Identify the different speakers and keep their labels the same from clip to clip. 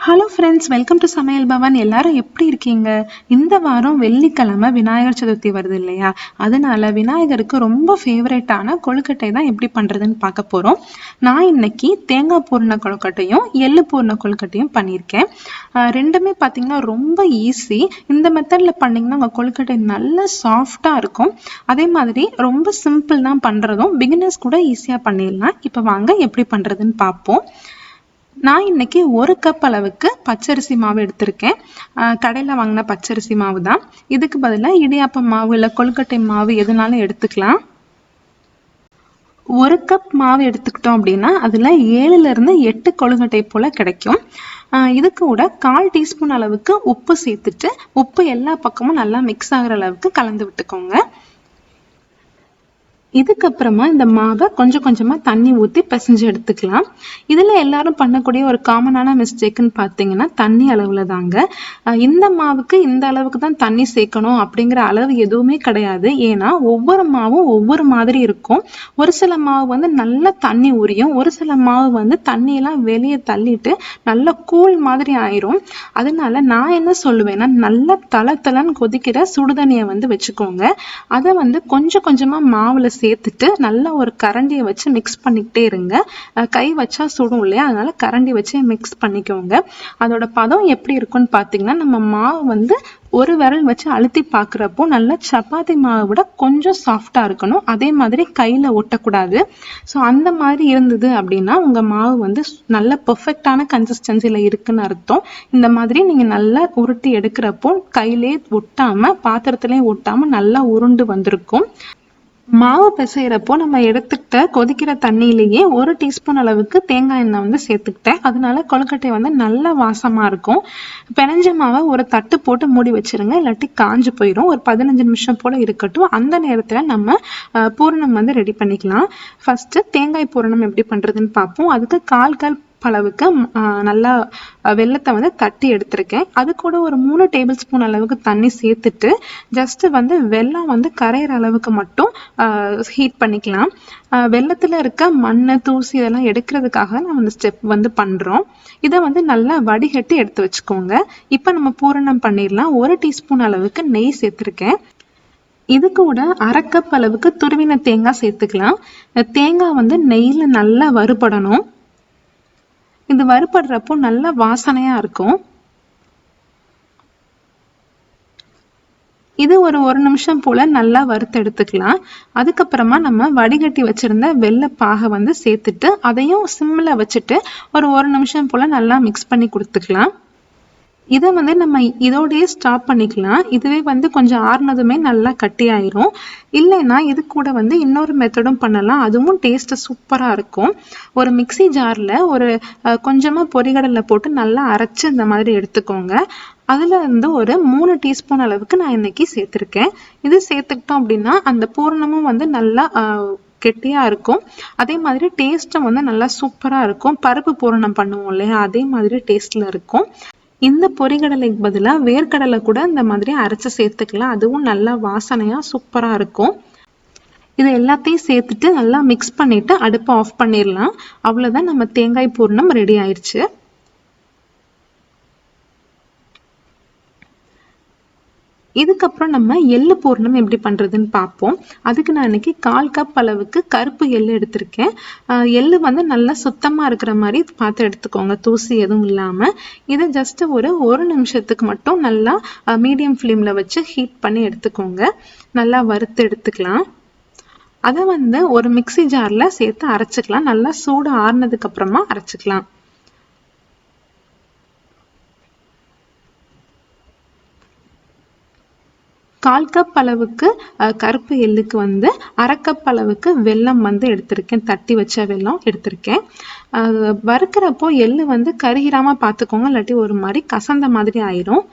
Speaker 1: Hello friends, welcome to சமையல் பவன். எல்லாரும் எப்படி இருக்கீங்க? இந்த வாரம் வெள்ளிக்கிழமை விநாயகர் சதுர்த்தி வருது இல்லையா? அதனால விநாயகருக்கு ரொம்ப ஃபேவரட்டான கொழுக்கட்டை தான் எப்படி பண்ணுறதுன்னு பார்க்க போகிறோம். நான் இன்னைக்கு தேங்காய் பூரண கொழுக்கட்டையும் எள்ளு பூரண கொழுக்கட்டையும் பண்ணியிருக்கேன். ரெண்டுமே பார்த்தீங்கன்னா ரொம்ப ஈஸி. இந்த மெத்தடில் பண்ணிங்கன்னா உங்கள் கொழுக்கட்டை நல்ல சாஃப்டாக இருக்கும். அதே மாதிரி ரொம்ப சிம்பிள் தான் பண்ணுறதும். பிகினர்ஸ் கூட ஈஸியாக பண்ணிடலாம். இப்போ வாங்க எப்படி பண்ணுறதுன்னு பார்ப்போம். நான் இன்னைக்கு 1 கப் அளவுக்கு பச்சரிசி மாவு எடுத்திருக்கேன். கடையில் வாங்கின பச்சரிசி மாவு தான். இதுக்கு பதிலாக இடியாப்ப மாவு இல்லை கொழுக்கட்டை மாவு எதுனாலும் எடுத்துக்கலாம். 1 கப் மாவு எடுத்துக்கிட்டோம் அப்படின்னா அதில் 7லேருந்து 8 கொழுக்கட்டை போல் கிடைக்கும். இது கூட 1/4 டீஸ்பூன் அளவுக்கு உப்பு சேர்த்துட்டு உப்பு எல்லா பக்கமும் நல்லா மிக்ஸ் ஆகிற அளவுக்கு கலந்து விட்டுக்கோங்க. இதுக்கப்புறமா இந்த மாவை கொஞ்சம் கொஞ்சமாக தண்ணி ஊற்றி பிசைஞ்சு எடுத்துக்கலாம். இதில் எல்லாரும் பண்ணக்கூடிய ஒரு காமனான மிஸ்டேக்குன்னு பார்த்தீங்கன்னா தண்ணி அளவில் தாங்க. இந்த மாவுக்கு இந்த அளவுக்கு தான் தண்ணி சேர்க்கணும் அப்படிங்கிற அளவு எதுவுமே கிடையாது. ஏன்னா ஒவ்வொரு மாவும் ஒவ்வொரு மாதிரி இருக்கும். ஒரு சில மாவு வந்து நல்லா தண்ணி உரியும், ஒரு சில மாவு வந்து தண்ணியெல்லாம் வெளியே தள்ளிட்டு நல்லா கூழ் மாதிரி ஆயிரும். அதனால நான் என்ன சொல்லுவேன்னா நல்லா தளன்னு கொதிக்கிற சுடுதண்ணியை வந்து வச்சுக்கோங்க. அதை வந்து கொஞ்சம் கொஞ்சமாக மாவில் சேர்த்துட்டு நல்லா ஒரு கரண்டியை வச்சு மிக்ஸ் பண்ணிக்கிட்டே இருங்க. கை வச்சா சுடும் இல்லையா, அதனால கரண்டி வச்சு மிக்ஸ் பண்ணிக்கோங்க. அதோட பதம் எப்படி இருக்குன்னு பார்த்தீங்கன்னா நம்ம மாவு வந்து ஒரு விரல் வச்சு அழுத்தி பார்க்குறப்போ நல்லா சப்பாத்தி மாவை விட கொஞ்சம் சாஃப்டாக இருக்கணும். அதே மாதிரி கையில் ஒட்டக்கூடாது. ஸோ அந்த மாதிரி இருந்தது அப்படின்னா உங்கள் மாவு வந்து நல்ல பெர்ஃபெக்டான கன்சிஸ்டன்சியில் இருக்குன்னு அர்த்தம். இந்த மாதிரி நீங்கள் நல்லா உருட்டி எடுக்கிறப்போ கையிலே ஒட்டாமல் பாத்திரத்துலேயும் ஒட்டாமல் நல்லா உருண்டு வந்திருக்கும். மாவு பிசைகிறப்போ நம்ம எடுத்துக்கிட்ட கொதிக்கிற தண்ணியிலேயே 1 டீஸ்பூன் அளவுக்கு தேங்காய் எண்ணெய் வந்து சேர்த்துக்கிட்டேன். அதனால கொழுக்கட்டை வந்து நல்ல வாசமாக இருக்கும். பிணைஞ்ச மாவை ஒரு தட்டு போட்டு மூடி வச்சிருங்க, இல்லாட்டி காஞ்சு போயிடும். ஒரு 15 நிமிஷம் போல் இருக்கட்டும். அந்த நேரத்தில் நம்ம பூரணம் வந்து ரெடி பண்ணிக்கலாம். ஃபஸ்ட்டு தேங்காய் பூரணம் எப்படி பண்ணுறதுன்னு பார்ப்போம். அதுக்கு 1/4 கப் அளவுக்கு நல்லா வெல்லத்தை வந்து தட்டி எடுத்திருக்கேன். அது கூட ஒரு 3 டேபிள் ஸ்பூன் அளவுக்கு தண்ணி சேர்த்துட்டு ஜஸ்ட் வந்து வெல்லம் வந்து கரையிற அளவுக்கு மட்டும் ஹீட் பண்ணிக்கலாம். வெல்லத்தில் இருக்க மண் தூசி இதெல்லாம் எடுக்கிறதுக்காக நம்ம இந்த ஸ்டெப் வந்து பண்ணுறோம். இதை வந்து நல்லா வடிகட்டி எடுத்து வச்சுக்கோங்க. இப்போ நம்ம பூரணம் பண்ணிடலாம். 1 டீஸ்பூன் அளவுக்கு நெய் சேர்த்துருக்கேன். இது கூட 1/2 கப் அளவுக்கு துருவின தேங்காய் சேர்த்துக்கலாம். தேங்காய் வந்து நெய்யில் நல்லா வறுபடணும். இது வறுபடுறப்போ நல்ல வாசனையா இருக்கும். இது ஒரு நிமிஷம் போல நல்லா வறுத்து எடுத்துக்கலாம். அதுக்கப்புறமா நம்ம வடிகட்டி வச்சிருந்த வெல்லப்பாகை வந்து சேர்த்துட்டு அதையும் சிம்மில் வச்சுட்டு ஒரு நிமிஷம் போல நல்லா மிக்ஸ் பண்ணி கொடுத்துக்கலாம். இதை வந்து நம்ம இதோடயே ஸ்டாப் பண்ணிக்கலாம். இதுவே வந்து கொஞ்சம் ஆறுனதுமே நல்லா கட்டி ஆயிரும். இல்லைன்னா இது கூட வந்து இன்னொரு மெத்தடும் பண்ணலாம். அதுவும் டேஸ்ட்டு சூப்பராக இருக்கும். ஒரு மிக்சி ஜாரில் கொஞ்சமாக பொரிகடலை போட்டு நல்லா அரைச்சி இந்த மாதிரி எடுத்துக்கோங்க. அதில் வந்து ஒரு 3 டீஸ்பூன் அளவுக்கு நான் இன்னைக்கு சேர்த்துருக்கேன். இது சேர்த்துக்கிட்டோம் அப்படின்னா அந்த பூரணமும் வந்து நல்லா கெட்டியாக இருக்கும். அதே மாதிரி டேஸ்ட்டும் வந்து நல்லா சூப்பராக இருக்கும். பருப்பு பூரணம் பண்ணுவோம் இல்லையா, அதே மாதிரி டேஸ்ட்டில் இருக்கும். இந்த பொரிகடலைக்கு பதிலாக வேர்க்கடலை கூட இந்த மாதிரி அரைச்சி சேர்த்துக்கலாம். அதுவும் நல்லா வாசனையாக சூப்பராக இருக்கும். இது எல்லாத்தையும் சேர்த்துட்டு நல்லா மிக்ஸ் பண்ணிவிட்டு அடுப்பை ஆஃப் பண்ணிடலாம். அவ்வளோதான், நம்ம தேங்காய் பூரணம் ரெடி ஆயிடுச்சு. இதுக்கப்புறம் நம்ம எள்ளு பூரணம் எப்படி பண்ணுறதுன்னு பார்ப்போம். அதுக்கு நான் இன்னைக்கு 1/4 கப் அளவுக்கு கருப்பு எள்ளு எடுத்திருக்கேன். எள்ளு வந்து நல்லா சுத்தமாக இருக்கிற மாதிரி பார்த்து எடுத்துக்கோங்க, தூசி எதுவும் இல்லாமல். இதை ஜஸ்ட் ஒரு நிமிஷத்துக்கு மட்டும் நல்லா மீடியம் ஃப்ளேமில் வச்சு ஹீட் பண்ணி எடுத்துக்கோங்க. நல்லா வறுத்து எடுத்துக்கலாம். அதை வந்து ஒரு மிக்சி ஜாரில் சேர்த்து அரைச்சிக்கலாம். நல்லா சூடு ஆறுனதுக்கு அப்புறமா அரைச்சிக்கலாம். கால் கப் அளவுக்கு கருப்பு எள்ளுக்கு வந்து 1/2 கப் அளவுக்கு வெல்லம் வந்து எடுத்திருக்கேன். தட்டி வச்ச வெல்லம் எடுத்திருக்கேன். வறுக்கிறப்போ எள்ளு வந்து கருகிராமல் பார்த்துக்கோங்க, இல்லாட்டி ஒரு மாதிரி கசந்த மாதிரி ஆயிரும்.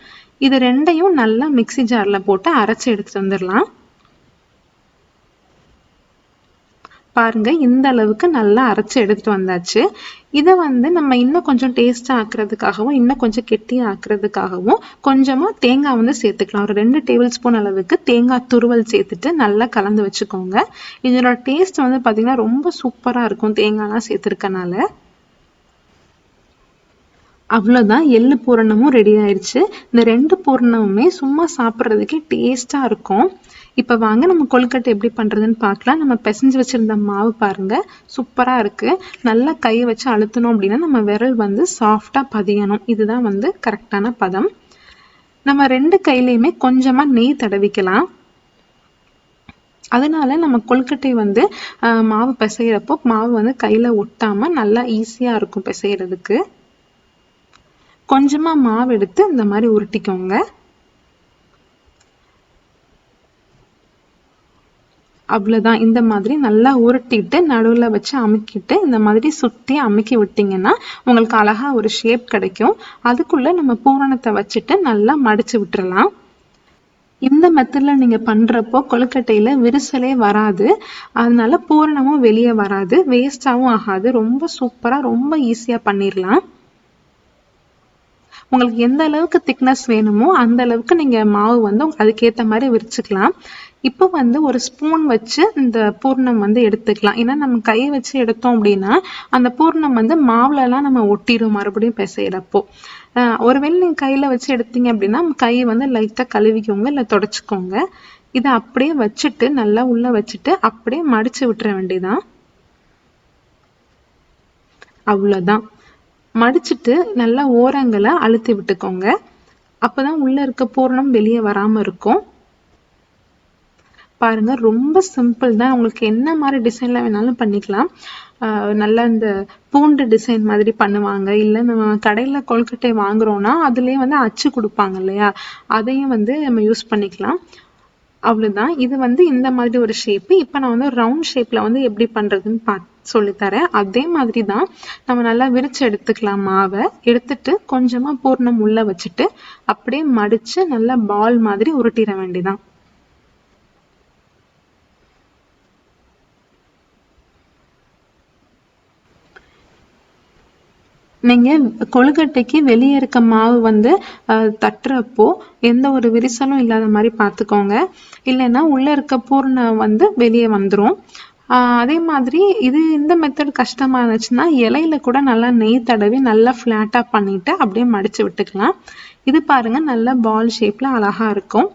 Speaker 1: இது ரெண்டையும் நல்லா மிக்சி ஜாரில் போட்டு அரைச்சி எடுத்துட்டு வந்துடலாம். பாருங்க, இந்த அளவுக்கு நல்லா அரைச்சி எடுத்துட்டு வந்தாச்சு. இதை வந்து நம்ம இன்னும் கொஞ்சம் டேஸ்டா ஆக்குறதுக்காகவும் இன்னும் கொஞ்சம் கெட்டியா ஆக்குறதுக்காகவும் கொஞ்சமா தேங்காய் வந்து சேர்த்துக்கலாம். ஒரு 2 டேபிள் ஸ்பூன் அளவுக்கு தேங்காய் துருவல் சேர்த்துட்டு நல்லா கலந்து வச்சுக்கோங்க. இதோட டேஸ்ட் வந்து பாத்தீங்கன்னா ரொம்ப சூப்பரா இருக்கும் தேங்காய்லாம் சேர்த்துருக்கனால. அவ்வளோதான், எள்ளு பூரணமும் ரெடி ஆயிடுச்சு. இந்த 2 பூரணமுமே சும்மா சாப்பிட்றதுக்கே டேஸ்ட்டாக இருக்கும். இப்போ வாங்க நம்ம கொழுக்கட்டை எப்படி பண்ணுறதுன்னு பார்க்கலாம். நம்ம பிசைஞ்சு வச்சுருந்த மாவு பாருங்கள், சூப்பராக இருக்குது. நல்லா கையை வச்சு அழுத்தணும் அப்படின்னா நம்ம விரல் வந்து சாஃப்டாக பதியணும். இதுதான் வந்து கரெக்டான பதம். நம்ம 2 கையிலையுமே கொஞ்சமாக நெய் தடவிக்கலாம். அதனால நம்ம கொழுக்கட்டை வந்து மாவு பிசைகிறப்போ மாவு வந்து கையில் ஒட்டாமல் நல்லா ஈஸியாக இருக்கும் பிசைகிறதுக்கு. கொஞ்சமா மாவு எடுத்து இந்த மாதிரி உருட்டிக்கோங்க. அவ்வளவுதான், இந்த மாதிரி நல்லா உருட்டிட்டு நடுவுல வச்சு அமுக்கிட்டு இந்த மாதிரி சுத்தி அமுக்கி விட்டீங்கன்னா உங்களுக்கு அழகா ஒரு ஷேப் கிடைக்கும். அதுக்குள்ள நம்ம பூரணத்தை வச்சுட்டு நல்லா மடிச்சு விட்டுறலாம். இந்த மெத்தட்ல நீங்க பண்றப்போ கொழுக்கட்டையில விரிசலே வராது, அதனால பூரணமும் வெளியே வராது, வேஸ்டாவும் ஆகாது. ரொம்ப சூப்பரா ரொம்ப ஈஸியா பண்ணிடலாம். உங்களுக்கு எந்த அளவுக்கு திக்னஸ் வேணுமோ அந்த அளவுக்கு நீங்க மாவு வந்து அதுக்கேற்ற மாதிரி விரிச்சுக்கலாம். இப்போ வந்து ஒரு ஸ்பூன் வச்சு இந்த பூர்ணம் வந்து எடுத்துக்கலாம். ஏன்னா நம்ம கையை வச்சு எடுத்தோம் அப்படின்னா அந்த பூர்ணம் வந்து மாவுலலாம் நம்ம ஒட்டிடும் மறுபடியும் பிசைகிறப்போ. ஒருவேளை நீங்க கையில வச்சு எடுத்தீங்க அப்படின்னா கையை வந்து லைட்டா கழுவிக்கோங்க, இல்லை தொடச்சிக்கோங்க. இதை அப்படியே வச்சுட்டு நல்லா உள்ள வச்சுட்டு அப்படியே மடிச்சு விட்டுற வேண்டியதான். அவ்வளவுதான், மடிச்சுட்டு நல்லா ஓரங்களை அழுத்தி விட்டுக்கோங்க. அப்பதான் உள்ள இருக்க பூரணம் வெளியே வராம இருக்கும். பாருங்க, ரொம்ப சிம்பிள் தான். உங்களுக்கு என்ன மாதிரி டிசைன்ல வேணாலும் பண்ணிக்கலாம். நல்லா இந்த பூண்டு டிசைன் மாதிரி பண்ணுவாங்க, இல்லை நம்ம கடையில கொழுக்கட்டை வாங்குறோம்னா அதுலயே வந்து அச்சு கொடுப்பாங்க இல்லையா, அதையும் வந்து நம்ம யூஸ் பண்ணிக்கலாம். அவ்வளவுதான், இது வந்து இந்த மாதிரி ஒரு ஷேப்பு. இப்போ நான் வந்து ரவுண்ட் ஷேப்ல வந்து எப்படி பண்றதுன்னு சொல்லித்தரேன். அதே மாதிரி தான் நம்ம நல்லா விரிச்சு எடுத்துக்கலாம். மாவை எடுத்துட்டு கொஞ்சமா பூர்ணம் உள்ள வச்சுட்டு அப்படியே மடிச்சு நல்லா பால் மாதிரி உருட்டிட வேண்டியதான். நீங்க கொழுக்கட்டைக்கு வெளியே இருக்க மாவு வந்து தட்டுறப்போ எந்த ஒரு விரிசலும் இல்லாத மாதிரி பார்த்துக்கோங்க, இல்லைன்னா உள்ள இருக்க பூர்ணம் வந்து வெளியே வந்துடும். அதே மாதிரி இந்த மெத்தட் கஷ்டமா இருந்துச்சுன்னா இலையில கூட நல்லா நெய் தடவி நல்லா ஃப்ளாட்டா பண்ணிட்டு அப்படியே மடிச்சு விட்டுக்கலாம். இது பாருங்க, நல்லா பால் ஷேப்ல அழகா இருக்கும்.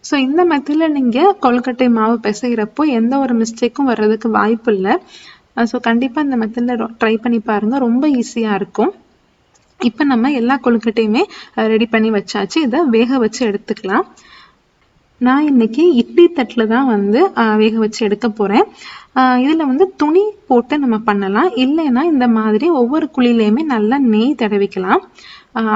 Speaker 1: ஸோ இந்த மெத்தட்ல நீங்க கொழுக்கட்டை மாவு பிசைகிறப்போ எந்த ஒரு மிஸ்டேக்கும் வர்றதுக்கு வாய்ப்பு இல்லை. ஸோ கண்டிப்பா இந்த மெத்தட்ல ட்ரை பண்ணி பாருங்க, ரொம்ப ஈஸியா இருக்கும். இப்போ நம்ம எல்லா கொழுக்கட்டையுமே ரெடி பண்ணி வச்சாச்சு. இதை வேக வச்சு எடுத்துக்கலாம். நான் இன்னைக்கு இட்லி தட்டில் தான் வந்து வேக வச்சு எடுக்க போகிறேன். இதில் வந்து துணி போட்டு நம்ம பண்ணலாம், இல்லைன்னா இந்த மாதிரி ஒவ்வொரு குழியிலையுமே நல்லா நெய் தடவிக்கலாம்.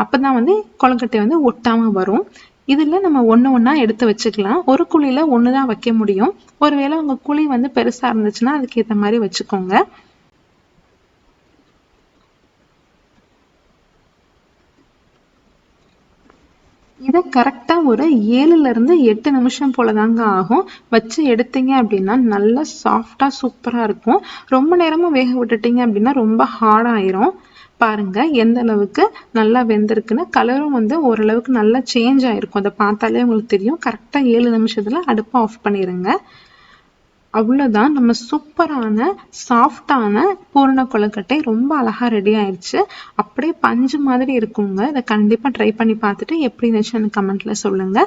Speaker 1: அப்போ தான் வந்து கொழுக்கட்டை வந்து ஒட்டாமல் வரும். இதில் நம்ம ஒன்று ஒன்றா எடுத்து வச்சுக்கலாம். ஒரு குழியில் ஒன்று தான் வைக்க முடியும். ஒருவேளை உங்கள் குழி வந்து பெருசாக இருந்துச்சுன்னா அதுக்கேற்ற மாதிரி வச்சுக்கோங்க. இதை கரெக்டா ஒரு 7ல இருந்து 8 நிமிஷம் போலதாங்க ஆகும். வச்சு எடுத்தீங்க அப்படின்னா நல்லா சாஃப்டா சூப்பரா இருக்கும். ரொம்ப நேரமும் வேக விட்டுட்டீங்க அப்படின்னா ரொம்ப ஹார்ட் ஆயிரும். பாருங்க எந்த அளவுக்கு நல்லா வெந்திருக்குன்னு. கலரும் வந்து ஓரளவுக்கு நல்லா சேஞ்ச் ஆயிருக்கும், அதை பார்த்தாலே உங்களுக்கு தெரியும். கரெக்டா 7 நிமிஷத்துல அடுப்பை ஆஃப் பண்ணிடுங்க. அவ்வளோதான், நம்ம சூப்பரான சாஃப்டான பூரண கொழுக்கட்டை ரொம்ப அழகா ரெடி ஆயிடுச்சு. அப்படியே பஞ்சு மாதிரி இருக்குங்க. இதை கண்டிப்பா ட்ரை பண்ணி பார்த்துட்டு எப்படி இருந்துச்சுன்னு கமெண்ட்ல சொல்லுங்க.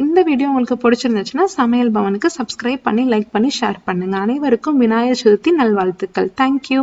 Speaker 1: இந்த வீடியோ உங்களுக்கு பிடிச்சிருந்துச்சுன்னா சமையல் பவனுக்கு சப்ஸ்கிரைப் பண்ணி லைக் பண்ணி ஷேர் பண்ணுங்க. அனைவருக்கும் விநாயகர் சதுர்த்தி நல்வாழ்த்துக்கள். தேங்க்யூ.